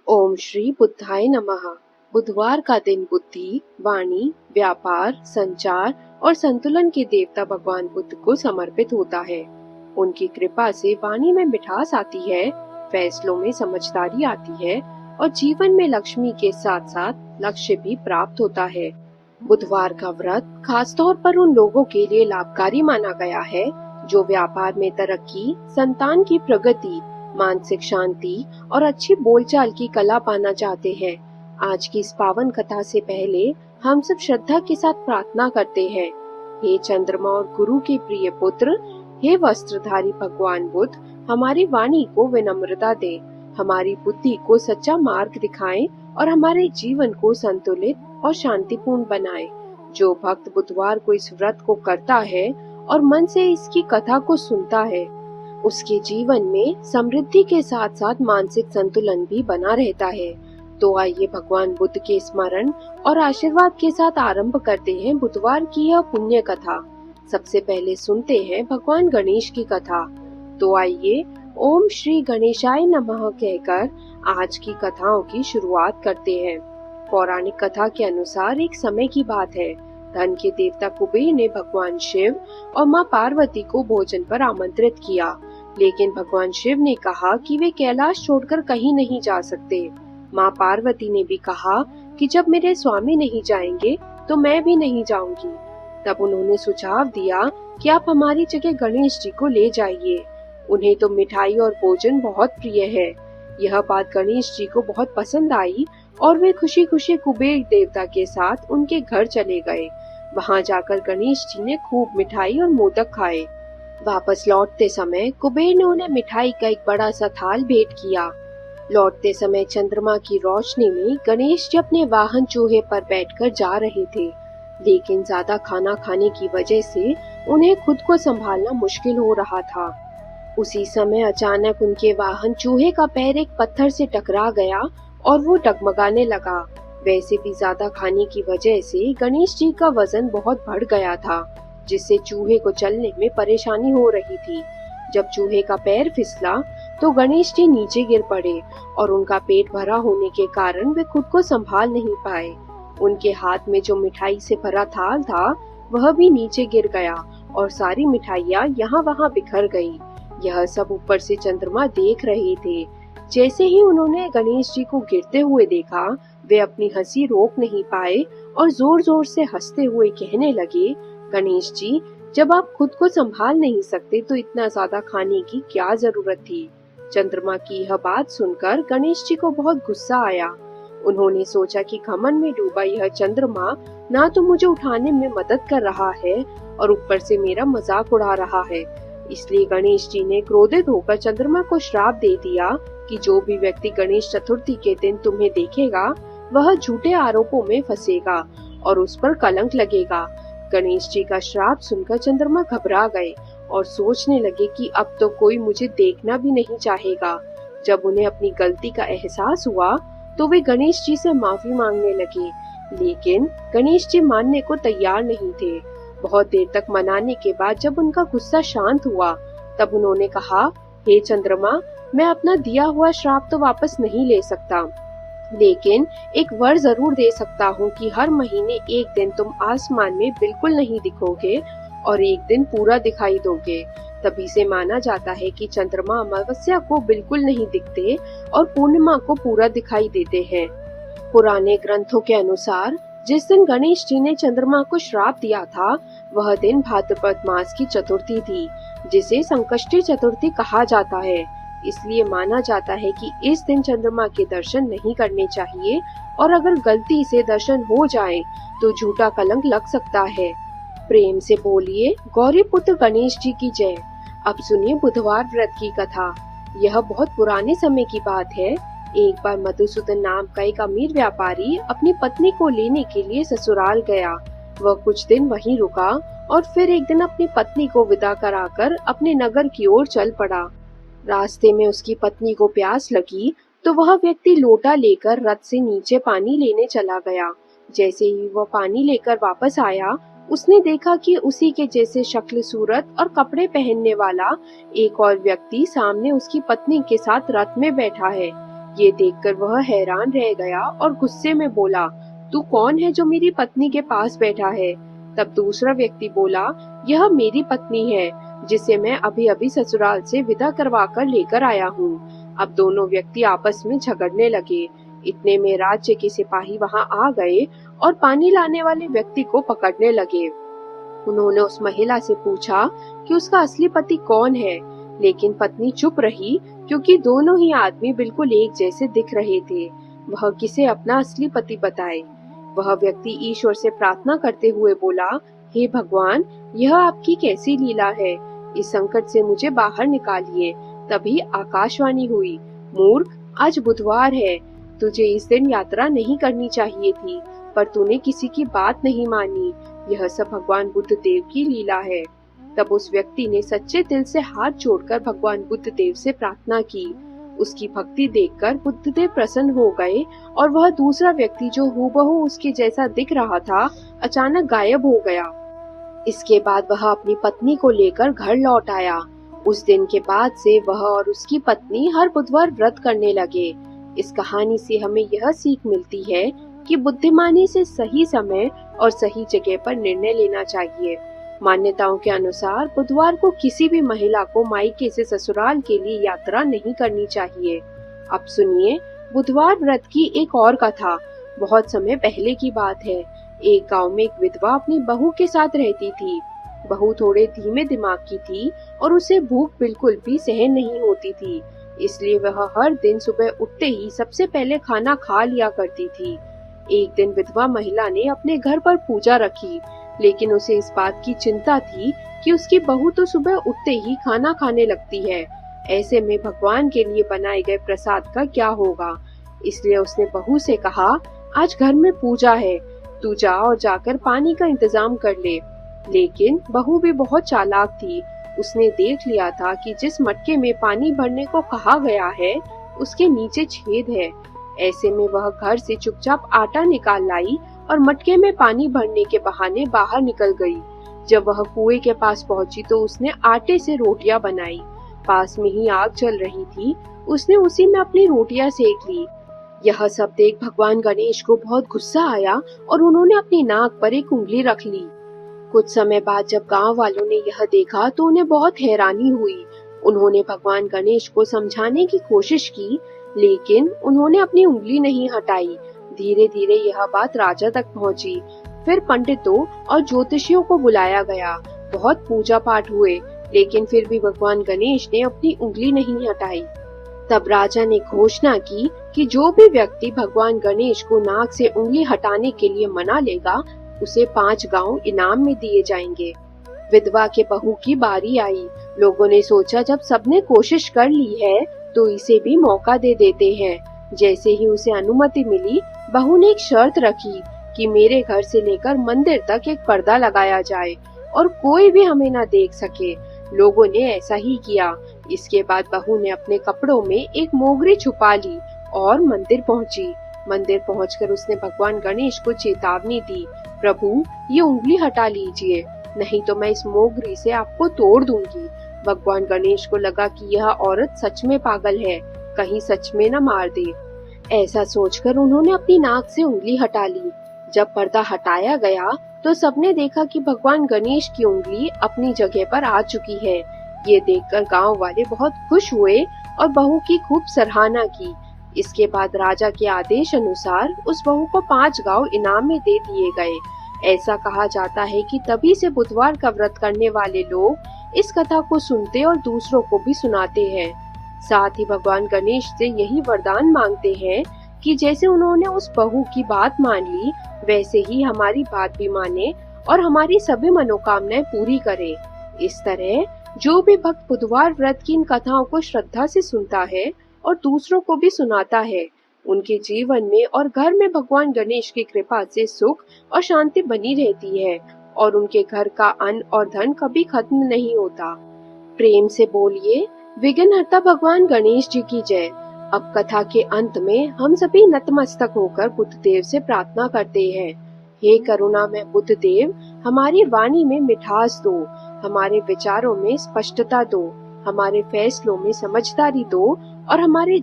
ओम श्री बुद्धाय नमः। बुधवार का दिन बुद्धि, वाणी, व्यापार, संचार और संतुलन के देवता भगवान बुद्ध को समर्पित होता है। उनकी कृपा से वाणी में मिठास आती है, फैसलों में समझदारी आती है और जीवन में लक्ष्मी के साथ साथ लक्ष्य भी प्राप्त होता है। बुधवार का व्रत खासतौर पर उन लोगों के लिए लाभकारी माना गया है जो व्यापार में तरक्की, संतान की प्रगति, मानसिक शांति और अच्छी बोलचाल की कला पाना चाहते हैं। आज की इस पावन कथा से पहले हम सब श्रद्धा के साथ प्रार्थना करते हैं। हे चंद्रमा और गुरु के प्रिय पुत्र, हे वस्त्रधारी भगवान बुद्ध, हमारी वाणी को विनम्रता दे, हमारी बुद्धि को सच्चा मार्ग दिखाएं और हमारे जीवन को संतुलित और शांतिपूर्ण बनाएं। जो भक्त बुधवार को इस व्रत को करता है और मन से इसकी कथा को सुनता है, उसके जीवन में समृद्धि के साथ साथ मानसिक संतुलन भी बना रहता है। तो आइए भगवान बुद्ध के स्मरण और आशीर्वाद के साथ आरंभ करते हैं बुधवार की यह पुण्य कथा। सबसे पहले सुनते हैं भगवान गणेश की कथा। तो आइए ओम श्री गणेशाय नमः कहकर आज की कथाओं की शुरुआत करते हैं। पौराणिक कथा के अनुसार एक समय की बात है। धन के देवता कुबेर ने भगवान शिव और माँ पार्वती को भोजन पर आमंत्रित किया, लेकिन भगवान शिव ने कहा कि वे कैलाश छोड़कर कहीं नहीं जा सकते। माँ पार्वती ने भी कहा कि जब मेरे स्वामी नहीं जाएंगे तो मैं भी नहीं जाऊंगी। तब उन्होंने सुझाव दिया कि आप हमारी जगह गणेश जी को ले जाइए। उन्हें तो मिठाई और भोजन बहुत प्रिय है। यह बात गणेश जी को बहुत पसंद आई और वे खुशी खुशी कुबेर देवता के साथ उनके घर चले गए। वहाँ जाकर गणेश जी ने खूब मिठाई और मोदक खाए। वापस लौटते समय कुबेर ने उन्हें मिठाई का एक बड़ा सा थाल भेंट किया। लौटते समय चंद्रमा की रोशनी में गणेश जी अपने वाहन चूहे पर बैठकर जा रहे थे, लेकिन ज्यादा खाना खाने की वजह से उन्हें खुद को संभालना मुश्किल हो रहा था। उसी समय अचानक उनके वाहन चूहे का पैर एक पत्थर से टकरा गया और वो डगमगाने लगा। वैसे भी ज्यादा खाने की वजह से गणेश जी का वजन बहुत बढ़ गया था, जिससे चूहे को चलने में परेशानी हो रही थी। जब चूहे का पैर फिसला तो गणेश जी नीचे गिर पड़े और उनका पेट भरा होने के कारण वे खुद को संभाल नहीं पाए। उनके हाथ में जो मिठाई से भरा थाल था वह भी नीचे गिर गया और सारी मिठाइयाँ यहाँ वहाँ बिखर गयी। यह सब ऊपर से चंद्रमा देख रहे थे। जैसे ही उन्होंने गणेश जी को गिरते हुए देखा, वे अपनी हंसी रोक नहीं पाए और जोर जोर से हंसते हुए कहने लगे, गणेश जी, जब आप खुद को संभाल नहीं सकते तो इतना ज्यादा खाने की क्या जरूरत थी। चंद्रमा की यह बात सुनकर गणेश जी को बहुत गुस्सा आया। उन्होंने सोचा कि घमंड में डूबा यह चंद्रमा ना तो मुझे उठाने में मदद कर रहा है और ऊपर से मेरा मजाक उड़ा रहा है। इसलिए गणेश जी ने क्रोधित होकर चंद्रमा को श्राप दे दिया कि जो भी व्यक्ति गणेश चतुर्थी के दिन तुम्हें देखेगा वह झूठे आरोपों में फंसेगा और उस पर कलंक लगेगा। गणेश जी का श्राप सुनकर चंद्रमा घबरा गए और सोचने लगे कि अब तो कोई मुझे देखना भी नहीं चाहेगा। जब उन्हें अपनी गलती का एहसास हुआ तो वे गणेश जी से माफी मांगने लगे, लेकिन गणेश जी मानने को तैयार नहीं थे। बहुत देर तक मनाने के बाद जब उनका गुस्सा शांत हुआ तब उन्होंने कहा, हे चंद्रमा, मैं अपना दिया हुआ श्राप तो वापस नहीं ले सकता, लेकिन एक वर जरूर दे सकता हूँ कि हर महीने एक दिन तुम आसमान में बिल्कुल नहीं दिखोगे और एक दिन पूरा दिखाई दोगे। तभी से माना जाता है कि चंद्रमा अमावस्या को बिल्कुल नहीं दिखते और पूर्णिमा को पूरा दिखाई देते हैं। पुराने ग्रंथों के अनुसार जिस दिन गणेश जी ने चंद्रमा को श्राप दिया था वह दिन भाद्रपद मास की चतुर्थी थी, जिसे संकष्टी चतुर्थी कहा जाता है। इसलिए माना जाता है कि इस दिन चंद्रमा के दर्शन नहीं करने चाहिए और अगर गलती से दर्शन हो जाए तो झूठा कलंक लग सकता है। प्रेम से बोलिए गौरी पुत्र गणेश जी की जय। अब सुनिए बुधवार व्रत की कथा। यह बहुत पुराने समय की बात है। एक बार मधुसूदन नाम का एक अमीर व्यापारी अपनी पत्नी को लेने के लिए ससुराल गया। वह कुछ दिन वहीं रुका और फिर एक दिन अपनी पत्नी को विदा कराकर अपने नगर की ओर चल पड़ा। रास्ते में उसकी पत्नी को प्यास लगी तो वह व्यक्ति लोटा लेकर रथ से नीचे पानी लेने चला गया। जैसे ही वह पानी लेकर वापस आया, उसने देखा कि उसी के जैसे शक्ल सूरत और कपड़े पहनने वाला एक और व्यक्ति सामने उसकी पत्नी के साथ रथ में बैठा है। ये देखकर वह हैरान रह गया और गुस्से में बोला, तू कौन है जो मेरी पत्नी के पास बैठा है? तब दूसरा व्यक्ति बोला, यह मेरी पत्नी है, जिसे मैं अभी अभी ससुराल से विदा करवा कर लेकर आया हूँ। अब दोनों व्यक्ति आपस में झगड़ने लगे। इतने में राज्य के सिपाही वहां आ गए और पानी लाने वाले व्यक्ति को पकड़ने लगे। उन्होंने उस महिला से पूछा कि उसका असली पति कौन है, लेकिन पत्नी चुप रही क्योंकि दोनों ही आदमी बिल्कुल एक जैसे दिख रहे थे। वह किसे अपना असली पति बताए? वह व्यक्ति ईश्वर से प्रार्थना करते हुए बोला, हे भगवान, यह आपकी कैसी लीला है? इस संकट से मुझे बाहर निकालिए। तभी आकाशवाणी हुई, मूर्ख, आज बुधवार है, तुझे इस दिन यात्रा नहीं करनी चाहिए थी, पर तूने किसी की बात नहीं मानी। यह सब भगवान बुद्ध देव की लीला है। तब उस व्यक्ति ने सच्चे दिल से हाथ जोड़कर भगवान बुद्ध देव से प्रार्थना की। उसकी भक्ति देखकर बुद्ध देव प्रसन्न हो गए और वह दूसरा व्यक्ति जो हूबहू उसके जैसा दिख रहा था, अचानक गायब हो गया। इसके बाद वह अपनी पत्नी को लेकर घर लौट आया। उस दिन के बाद से वह और उसकी पत्नी हर बुधवार व्रत करने लगे। इस कहानी से हमें यह सीख मिलती है कि बुद्धिमानी से सही समय और सही जगह पर निर्णय लेना चाहिए। मान्यताओं के अनुसार बुधवार को किसी भी महिला को मायके से ससुराल के लिए यात्रा नहीं करनी चाहिए। अब सुनिए बुधवार व्रत की एक और कथा। बहुत समय पहले की बात है। एक गांव में एक विधवा अपनी बहू के साथ रहती थी। बहू थोड़े धीमे दिमाग की थी और उसे भूख बिल्कुल भी सहन नहीं होती थी, इसलिए वह हर दिन सुबह उठते ही सबसे पहले खाना खा लिया करती थी। एक दिन विधवा महिला ने अपने घर पर पूजा रखी, लेकिन उसे इस बात की चिंता थी कि उसकी बहू तो सुबह उठते ही खाना खाने लगती है। ऐसे में भगवान के लिए बनाए गए प्रसाद का क्या होगा? इसलिए उसने बहू से कहा, आज घर में पूजा है, तू जा और जाकर पानी का इंतजाम कर ले। लेकिन बहू भी बहुत चालाक थी। उसने देख लिया था कि जिस मटके में पानी भरने को कहा गया है, उसके नीचे छेद है। ऐसे में वह घर से चुपचाप आटा निकाल लाई और मटके में पानी भरने के बहाने बाहर निकल गई। जब वह कुएं के पास पहुंची तो उसने आटे से रोटियां बनाई। पास में ही आग जल रही थी, उसने उसी में अपनी रोटियां सेक ली। यह सब देख भगवान गणेश को बहुत गुस्सा आया और उन्होंने अपनी नाक पर एक उंगली रख ली। कुछ समय बाद जब गांव वालों ने यह देखा तो उन्हें बहुत हैरानी हुई। उन्होंने भगवान गणेश को समझाने की कोशिश की, लेकिन उन्होंने अपनी उंगली नहीं हटाई। धीरे धीरे यह बात राजा तक पहुंची। फिर पंडितों और ज्योतिषियों को बुलाया गया। बहुत पूजा पाठ हुए, लेकिन फिर भी भगवान गणेश ने अपनी उंगली नहीं हटाई। तब राजा ने घोषणा की कि जो भी व्यक्ति भगवान गणेश को नाक से उंगली हटाने के लिए मना लेगा, उसे 5 गांव इनाम में दिए जाएंगे। विधवा के बहू की बारी आई। लोगों ने सोचा जब सबने कोशिश कर ली है तो इसे भी मौका दे देते हैं। जैसे ही उसे अनुमति मिली, बहू ने एक शर्त रखी कि मेरे घर से लेकर मंदिर तक एक पर्दा लगाया जाए और कोई भी हमें न देख सके। लोगों ने ऐसा ही किया। इसके बाद बहू ने अपने कपड़ों में एक मोगरी छुपा ली और मंदिर पहुंची। मंदिर पहुंचकर उसने भगवान गणेश को चेतावनी दी, प्रभु, ये उंगली हटा लीजिए, नहीं तो मैं इस मोगरी से आपको तोड़ दूंगी। भगवान गणेश को लगा कि यह औरत सच में पागल है, कहीं सच में न मार दे। ऐसा सोचकर उन्होंने अपनी नाक से उंगली हटा ली। जब पर्दा हटाया गया तो सबने देखा कि भगवान गणेश की उंगली अपनी जगह पर आ चुकी है। ये देखकर गांव वाले बहुत खुश हुए और बहू की खूब सराहना की। इसके बाद राजा के आदेश अनुसार उस बहू को 5 गांव इनाम में दे दिए गए। ऐसा कहा जाता है कि तभी से बुधवार का व्रत करने वाले लोग इस कथा को सुनते और दूसरों को भी सुनाते हैं। साथ ही भगवान गणेश से यही वरदान मांगते हैं कि जैसे उन्होंने उस बहू की बात मान ली, वैसे ही हमारी बात भी माने और हमारी सभी मनोकामनाएं पूरी करे। इस तरह जो भी भक्त बुधवार व्रत की इन कथाओं को श्रद्धा से सुनता है और दूसरों को भी सुनाता है, उनके जीवन में और घर में भगवान गणेश की कृपा से सुख और शांति बनी रहती है और उनके घर का अन्न और धन कभी खत्म नहीं होता। प्रेम से बोलिए, विघ्नहर्ता भगवान गणेश जी की जय। अब कथा के अंत में हम सभी नतमस्तक होकर बुद्ध देव से प्रार्थना करते हैं, हे करुणा में बुद्ध देव, हमारी वाणी में मिठास दो, हमारे विचारों में स्पष्टता दो, हमारे फैसलों में समझदारी दो और हमारे